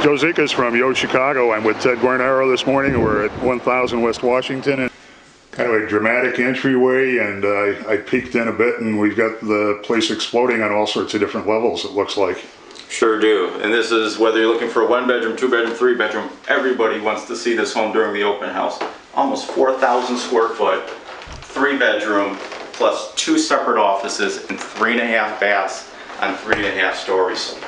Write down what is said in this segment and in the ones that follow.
Joe Zikas from YoChicago. I'm with Ted Guarnero this morning, and we're at 1000 West Washington. And kind of a dramatic entryway, and I peeked in a bit, and we've got the place exploding on all sorts of different levels, it looks like. Sure do. And this is whether you're looking for a 1-bedroom, 2-bedroom, 3-bedroom, everybody wants to see this home during the open house. Almost 4,000 square foot, 3-bedroom, plus 2 separate offices and 3.5 baths on 3.5 stories.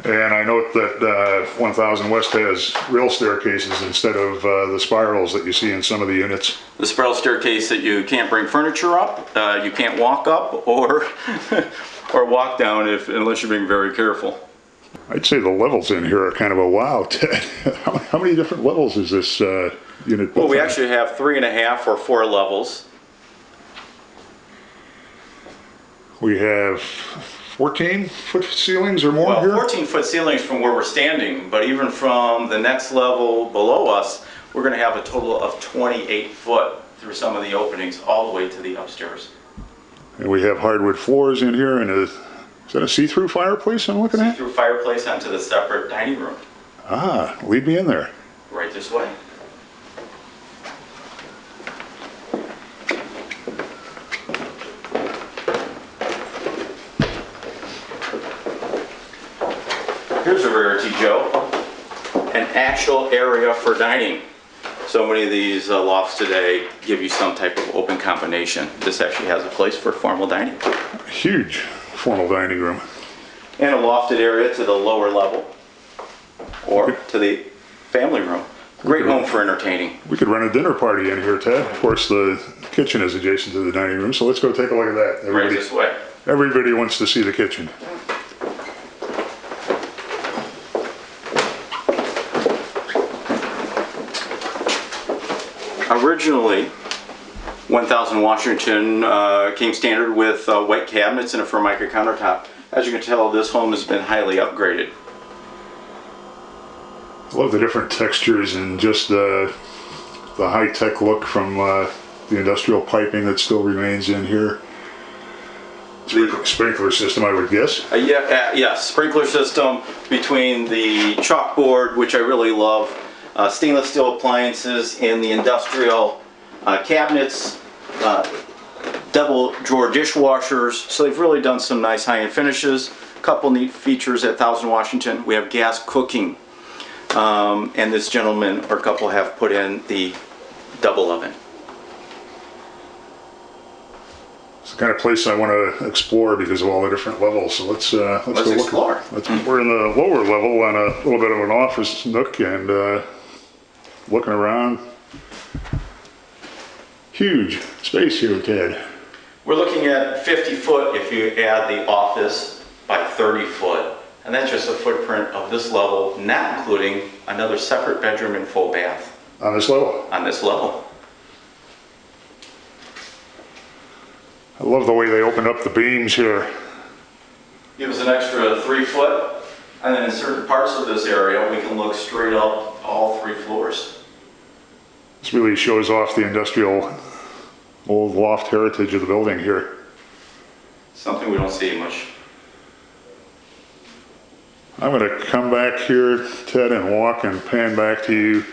And I note that 1000 West has real staircases instead of the spirals that you see in some of the units. The spiral staircase that you can't bring furniture up, you can't walk up or or walk down unless you're being very careful. I'd say the levels in here are kind of a wow, Ted. How many different levels is this unit? Well, we actually have 3.5 or 4 levels. We have 14-foot ceilings or more well, here? 14-foot ceilings from where we're standing, but even from the next level below us, we're going to have a total of 28-foot through some of the openings all the way to the upstairs. And we have hardwood floors in here, and is that a see-through fireplace I'm looking at? See-through fireplace onto the separate dining room. Ah, lead me in there. Right this way. Here's a rarity, Joe. An actual area for dining. So many of these lofts today give you some type of open combination. This actually has a place for formal dining. Huge formal dining room. And a lofted area to the lower level or to the family room. Great home for entertaining. We could run a dinner party in here, Ted. Of course, the kitchen is adjacent to the dining room, so let's go take a look at that. Right this way. Everybody wants to see the kitchen. Originally, 1000 Washington came standard with white cabinets and a Formica countertop. As you can tell, this home has been highly upgraded. I love the different textures and just the high-tech look from the industrial piping that still remains in here. Sprinkler system, I would guess. Yes, sprinkler system between the chalkboard, which I really love, stainless steel appliances in the industrial cabinets, double drawer dishwashers. So they've really done some nice high-end finishes. A couple neat features at 1000 Washington. We have gas cooking, and this gentleman or couple have put in the double oven. It's the kind of place I want to explore because of all the different levels. So let's go explore. We're in the lower level on a little bit of an office nook and looking around. Huge space here, Ted. We're looking at 50 foot if you add the office by 30 foot. And that's just a footprint of this level, not including another separate bedroom and full bath. On this level? On this level. I love the way they opened up the beams here. Give us an extra 3 foot, and then in certain parts of this area, we can look straight up all 3 floors. This really shows off the industrial old loft heritage of the building here. Something we don't see much. I'm going to come back here, Ted, and walk and pan back to you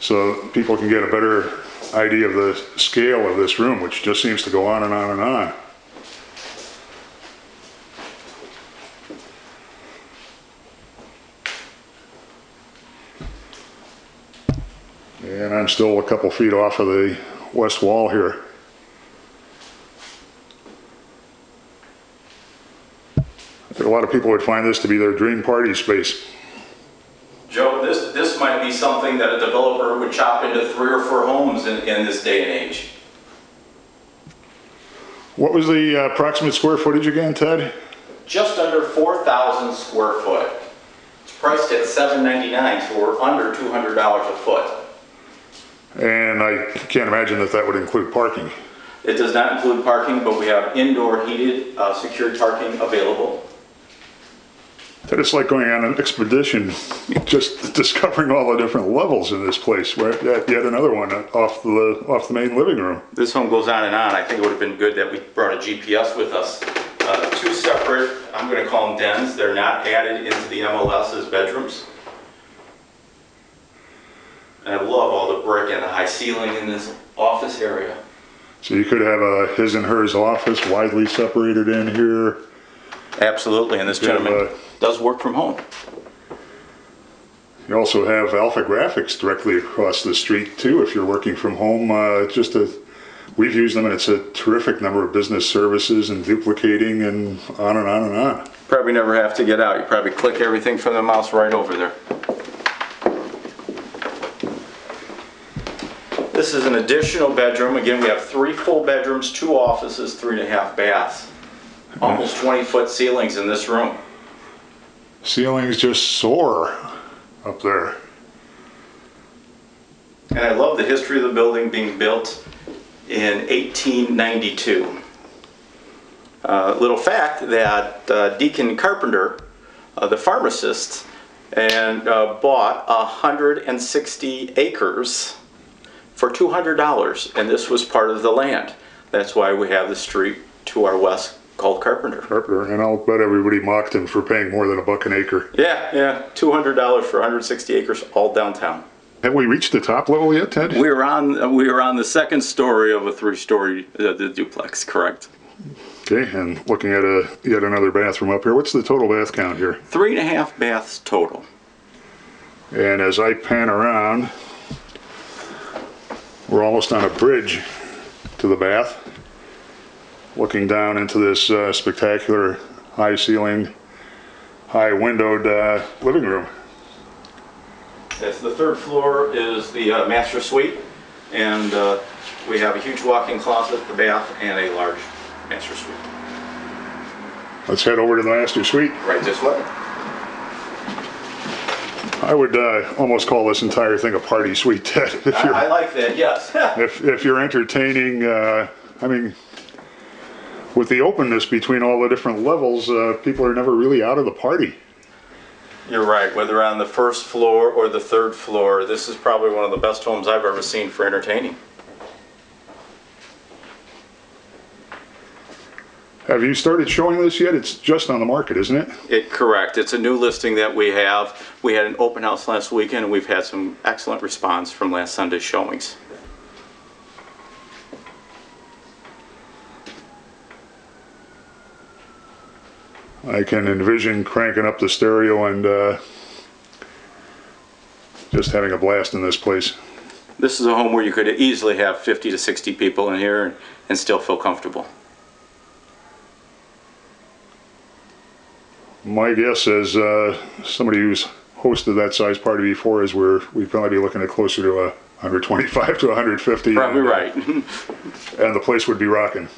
so people can get a better idea of the scale of this room, which just seems to go on and on and on. And I'm still a couple feet off of the west wall here. I think a lot of people would find this to be their dream party space. Joe, this might be something that a developer would chop into 3 or 4 homes in this day and age. What was the approximate square footage again, Ted? Just under 4,000 square foot. It's priced at $799, so we're under $200 a foot. And I can't imagine that that would include parking. It does not include parking, but we have indoor heated, secured parking available. That it's like going on an expedition, just discovering all the different levels in this place. We're at yet another one off the main living room. This home goes on and on. I think it would have been good that we brought a GPS with us. 2 separate, I'm going to call them dens. They're not added into the MLS as bedrooms. And I love all the brick and the high ceiling in this office area. So you could have a his and hers office widely separated in here. Absolutely, and this gentleman does work from home. You also have Alpha Graphics directly across the street too if you're working from home. We've used them and it's a terrific number of business services and duplicating and on and on and on. Probably never have to get out. You probably click everything from the mouse right over there. This is an additional bedroom. Again, we have 3 full bedrooms, 2 offices, 3.5 baths. Almost 20-foot ceilings in this room. Ceilings just soar up there. And I love the history of the building being built in 1892. Little fact that Deacon Carpenter, the pharmacist, and bought 160 acres for $200, and this was part of the land. That's why we have the street to our west called Carpenter. And I'll bet everybody mocked him for paying more than $1 an acre. Yeah, $200 for 160 acres, all downtown. Have we reached the top level yet, Ted? We were on the 2nd story of a 3-story duplex, correct? Okay, and looking at yet another bathroom up here. What's the total bath count here? 3.5 baths total. And as I pan around, we're almost on a bridge to the bath, looking down into this spectacular high ceiling, high windowed living room. Yes, the 3rd floor is the master suite, and we have a huge walk-in closet, the bath, and a large master suite. Let's head over to the master suite. Right this way. I would almost call this entire thing a party suite, Ted. I like that, yes. if you're entertaining, I mean, with the openness between all the different levels, people are never really out of the party. You're right, whether on the 1st floor or the 3rd floor, this is probably one of the best homes I've ever seen for entertaining. Have you started showing this yet? It's just on the market, isn't it? Correct. It's a new listing that we have. We had an open house last weekend, and we've had some excellent response from last Sunday's showings. I can envision cranking up the stereo and just having a blast in this place. This is a home where you could easily have 50 to 60 people in here and still feel comfortable. My guess as somebody who's hosted that size party before is we'd probably be looking at closer to 125 to 150. Probably right. And the place would be rocking.